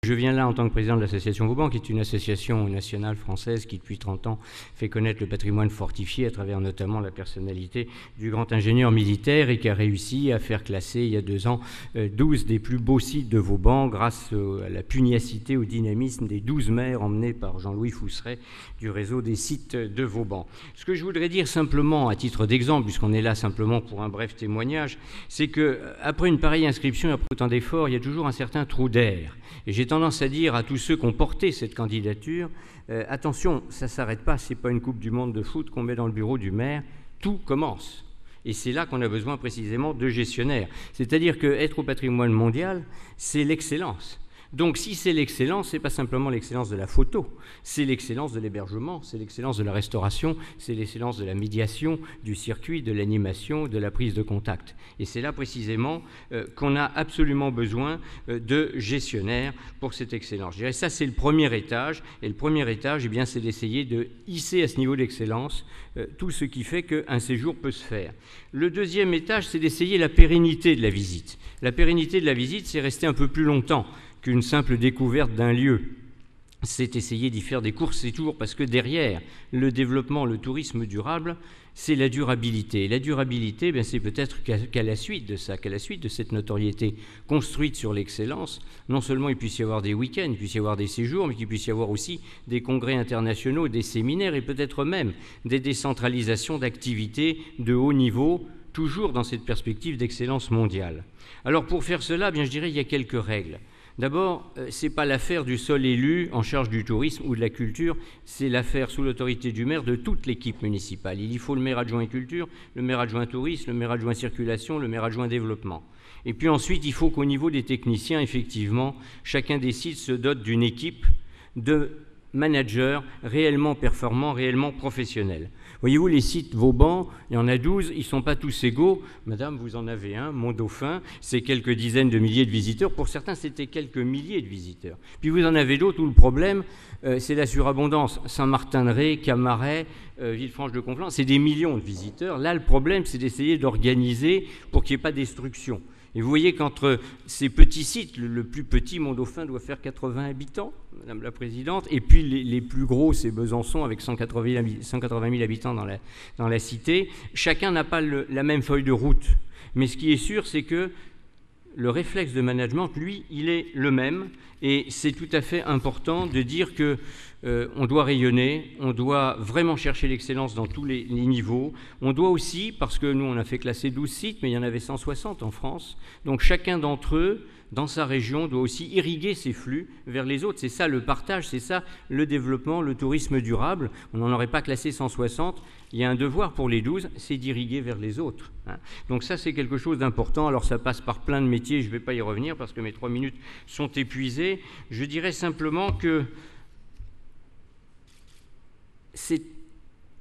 Je viens là en tant que président de l'association Vauban, qui est une association nationale française qui, depuis 30 ans, fait connaître le patrimoine fortifié à travers notamment la personnalité du grand ingénieur militaire et qui a réussi à faire classer, il y a 2 ans, 12 des plus beaux sites de Vauban grâce à la pugnacité, au dynamisme des 12 maires emmenés par Jean-Louis Fousseret du réseau des sites de Vauban. Ce que je voudrais dire simplement, à titre d'exemple, puisqu'on est là simplement pour un bref témoignage, c'est qu'après une pareille inscription, après autant d'efforts, il y a toujours un certain trou d'air. Et j'ai tendance à dire à tous ceux qui ont porté cette candidature, attention, ça ne s'arrête pas, ce n'est pas une Coupe du Monde de foot qu'on met dans le bureau du maire, tout commence. Et c'est là qu'on a besoin précisément de gestionnaires. C'est-à-dire qu'être au patrimoine mondial, c'est l'excellence. Donc si c'est l'excellence, ce n'est pas simplement l'excellence de la photo, c'est l'excellence de l'hébergement, c'est l'excellence de la restauration, c'est l'excellence de la médiation, du circuit, de l'animation, de la prise de contact. Et c'est là précisément qu'on a absolument besoin de gestionnaires pour cette excellence. Je dirais ça, c'est le premier étage. Et le premier étage, eh bien, c'est d'essayer de hisser à ce niveau d'excellence tout ce qui fait qu'un séjour peut se faire. Le deuxième étage, c'est d'essayer la pérennité de la visite. La pérennité de la visite, c'est rester un peu plus longtemps qu'une simple découverte d'un lieu. C'est essayer d'y faire des courses et tours, parce que derrière le développement, le tourisme durable, c'est la durabilité. Et la durabilité, bien, c'est peut-être qu'à la suite de ça, qu'à la suite de cette notoriété construite sur l'excellence, non seulement il puisse y avoir des week-ends, il puisse y avoir des séjours, mais qu'il puisse y avoir aussi des congrès internationaux, des séminaires et peut-être même des décentralisations d'activités de haut niveau, toujours dans cette perspective d'excellence mondiale. Alors pour faire cela, bien, je dirais qu'il y a quelques règles. D'abord, ce n'est pas l'affaire du seul élu en charge du tourisme ou de la culture, c'est l'affaire sous l'autorité du maire de toute l'équipe municipale. Il y faut le maire adjoint culture, le maire adjoint tourisme, le maire adjoint circulation, le maire adjoint développement. Et puis ensuite, il faut qu'au niveau des techniciens, effectivement, chacun des sites se dote d'une équipe de managers réellement performants, réellement professionnels. Voyez-vous, les sites Vauban, il y en a 12, ils ne sont pas tous égaux. Madame, vous en avez un, Mont-Dauphin, c'est quelques dizaines de milliers de visiteurs. Pour certains, c'était quelques milliers de visiteurs. Puis vous en avez d'autres où le problème, c'est la surabondance. Saint-Martin-de-Ré, Camaret, Villefranche-de-Conflans, c'est des millions de visiteurs. Là, le problème, c'est d'essayer d'organiser pour qu'il n'y ait pas de destruction. Et vous voyez qu'entre ces petits sites, le plus petit, Mont-Dauphin, doit faire 80 habitants, Madame la Présidente, et puis les plus gros, c'est Besançon, avec 180 000 habitants dans la cité. Chacun n'a pas la même feuille de route. Mais ce qui est sûr, c'est que le réflexe de management, lui, il est le même. Et c'est tout à fait important de dire qu'on doit rayonner, on doit vraiment chercher l'excellence dans tous les niveaux. On doit aussi, parce que nous, on a fait classer 12 sites, mais il y en avait 160 en France. Donc chacun d'entre eux, dans sa région, doit aussi irriguer ses flux vers les autres. C'est ça le partage, c'est ça le développement, le tourisme durable. On n'en aurait pas classé 160. Il y a un devoir pour les 12, c'est d'irriguer vers les autres. Donc ça, c'est quelque chose d'important. Alors ça passe par plein de métiers, je ne vais pas y revenir parce que mes 3 minutes sont épuisées. Je dirais simplement que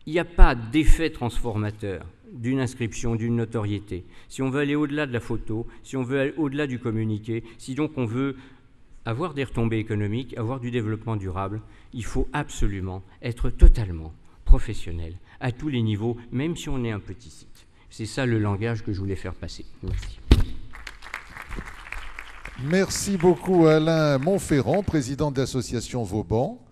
il n'y a pas d'effet transformateur d'une inscription, d'une notoriété. Si on veut aller au-delà de la photo, si on veut aller au-delà du communiqué, si donc on veut avoir des retombées économiques, avoir du développement durable, il faut absolument être totalement professionnel à tous les niveaux, même si on est un petit site. C'est ça le langage que je voulais faire passer. Merci. Merci beaucoup Alain Montferrand, président de l'association Vauban.